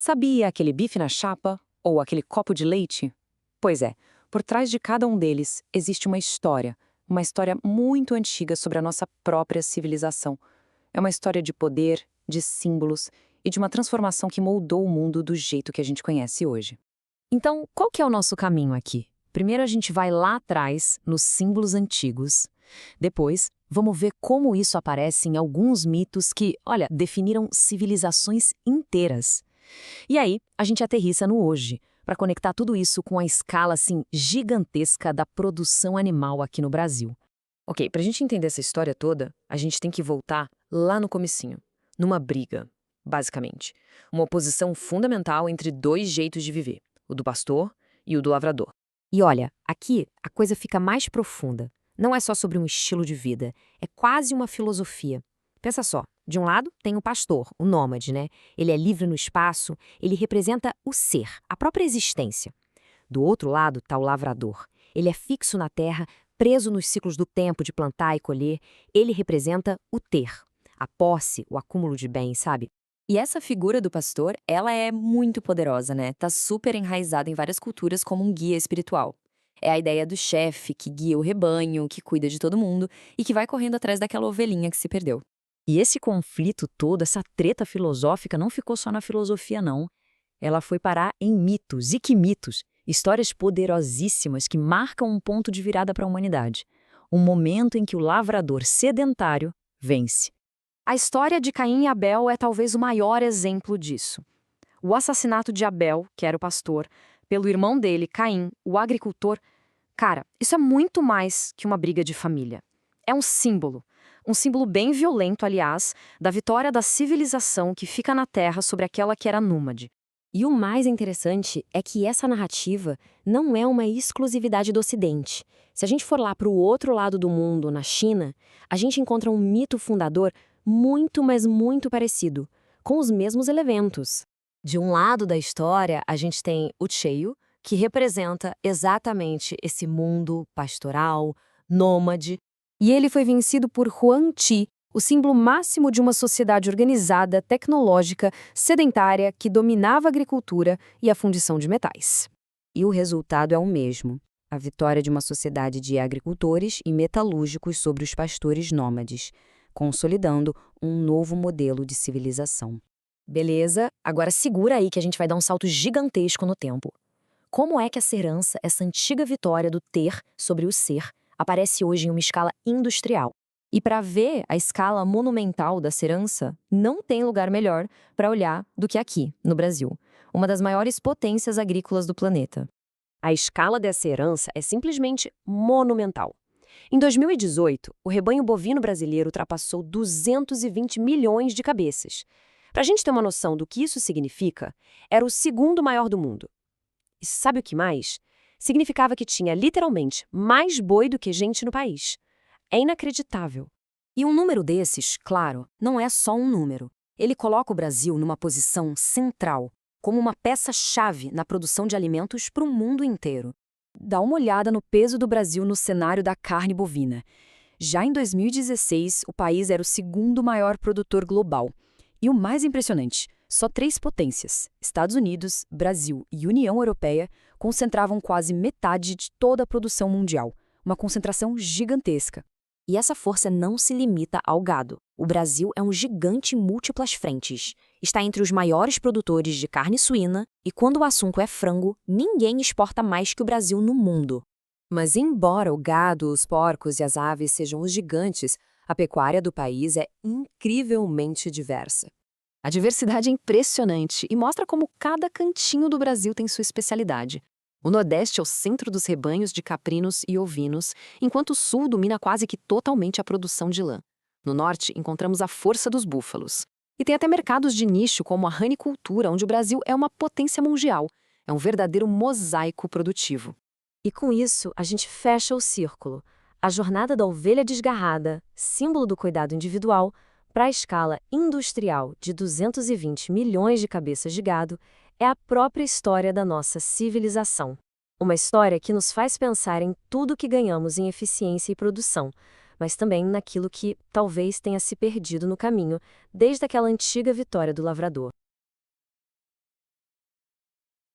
Sabia aquele bife na chapa ou aquele copo de leite? Pois é, por trás de cada um deles existe uma história muito antiga sobre a nossa própria civilização. É uma história de poder, de símbolos e de uma transformação que moldou o mundo do jeito que a gente conhece hoje. Então, qual que é o nosso caminho aqui? Primeiro a gente vai lá atrás, nos símbolos antigos. Depois, vamos ver como isso aparece em alguns mitos que, olha, definiram civilizações inteiras. E aí, a gente aterrissa no hoje, para conectar tudo isso com a escala, assim, gigantesca da produção animal aqui no Brasil. Ok, para a gente entender essa história toda, a gente tem que voltar lá no comecinho, numa briga, basicamente. Uma oposição fundamental entre dois jeitos de viver, o do pastor e o do lavrador. E olha, aqui a coisa fica mais profunda. Não é só sobre um estilo de vida, é quase uma filosofia. Pensa só, de um lado tem o pastor, o nômade, né? Ele é livre no espaço, ele representa o ser, a própria existência. Do outro lado está o lavrador. Ele é fixo na terra, preso nos ciclos do tempo de plantar e colher. Ele representa o ter, a posse, o acúmulo de bens, sabe? E essa figura do pastor, ela é muito poderosa, né? Tá super enraizada em várias culturas como um guia espiritual. É a ideia do chefe que guia o rebanho, que cuida de todo mundo e que vai correndo atrás daquela ovelhinha que se perdeu. E esse conflito todo, essa treta filosófica, não ficou só na filosofia, não. Ela foi parar em mitos. E que mitos? Histórias poderosíssimas que marcam um ponto de virada para a humanidade. Um momento em que o lavrador sedentário vence. A história de Caim e Abel é talvez o maior exemplo disso. O assassinato de Abel, que era o pastor, pelo irmão dele, Caim, o agricultor. Cara, isso é muito mais que uma briga de família. É um símbolo. Um símbolo bem violento, aliás, da vitória da civilização que fica na Terra sobre aquela que era nômade. E o mais interessante é que essa narrativa não é uma exclusividade do Ocidente. Se a gente for lá para o outro lado do mundo, na China, a gente encontra um mito fundador muito, mas muito parecido, com os mesmos elementos. De um lado da história, a gente tem o Cheio, que representa exatamente esse mundo pastoral, nômade, e ele foi vencido por Huang Ti, o símbolo máximo de uma sociedade organizada, tecnológica, sedentária, que dominava a agricultura e a fundição de metais. E o resultado é o mesmo: a vitória de uma sociedade de agricultores e metalúrgicos sobre os pastores nômades, consolidando um novo modelo de civilização. Beleza, agora segura aí que a gente vai dar um salto gigantesco no tempo. Como é que essa herança, essa antiga vitória do ter sobre o ser, aparece hoje em uma escala industrial? E para ver a escala monumental dessa herança, não tem lugar melhor para olhar do que aqui, no Brasil, uma das maiores potências agrícolas do planeta. A escala dessa herança é simplesmente monumental. Em 2018, o rebanho bovino brasileiro ultrapassou 220 milhões de cabeças. Para a gente ter uma noção do que isso significa, era o segundo maior do mundo. E sabe o que mais? Significava que tinha literalmente mais boi do que gente no país. É inacreditável. E um número desses, claro, não é só um número. Ele coloca o Brasil numa posição central, como uma peça-chave na produção de alimentos para o mundo inteiro. Dá uma olhada no peso do Brasil no cenário da carne bovina. Já em 2016, o país era o segundo maior produtor global. E o mais impressionante, só 3 potências, Estados Unidos, Brasil e União Europeia, concentravam quase metade de toda a produção mundial. Uma concentração gigantesca. E essa força não se limita ao gado. O Brasil é um gigante em múltiplas frentes. Está entre os maiores produtores de carne suína e, quando o assunto é frango, ninguém exporta mais que o Brasil no mundo. Mas embora o gado, os porcos e as aves sejam os gigantes, a pecuária do país é incrivelmente diversa. A diversidade é impressionante e mostra como cada cantinho do Brasil tem sua especialidade. O Nordeste é o centro dos rebanhos de caprinos e ovinos, enquanto o Sul domina quase que totalmente a produção de lã. No Norte, encontramos a força dos búfalos. E tem até mercados de nicho como a ranicultura, onde o Brasil é uma potência mundial. É um verdadeiro mosaico produtivo. E com isso, a gente fecha o círculo. A jornada da ovelha desgarrada, símbolo do cuidado individual, para a escala industrial de 220 milhões de cabeças de gado, é a própria história da nossa civilização. Uma história que nos faz pensar em tudo que ganhamos em eficiência e produção, mas também naquilo que talvez tenha se perdido no caminho desde aquela antiga vitória do lavrador.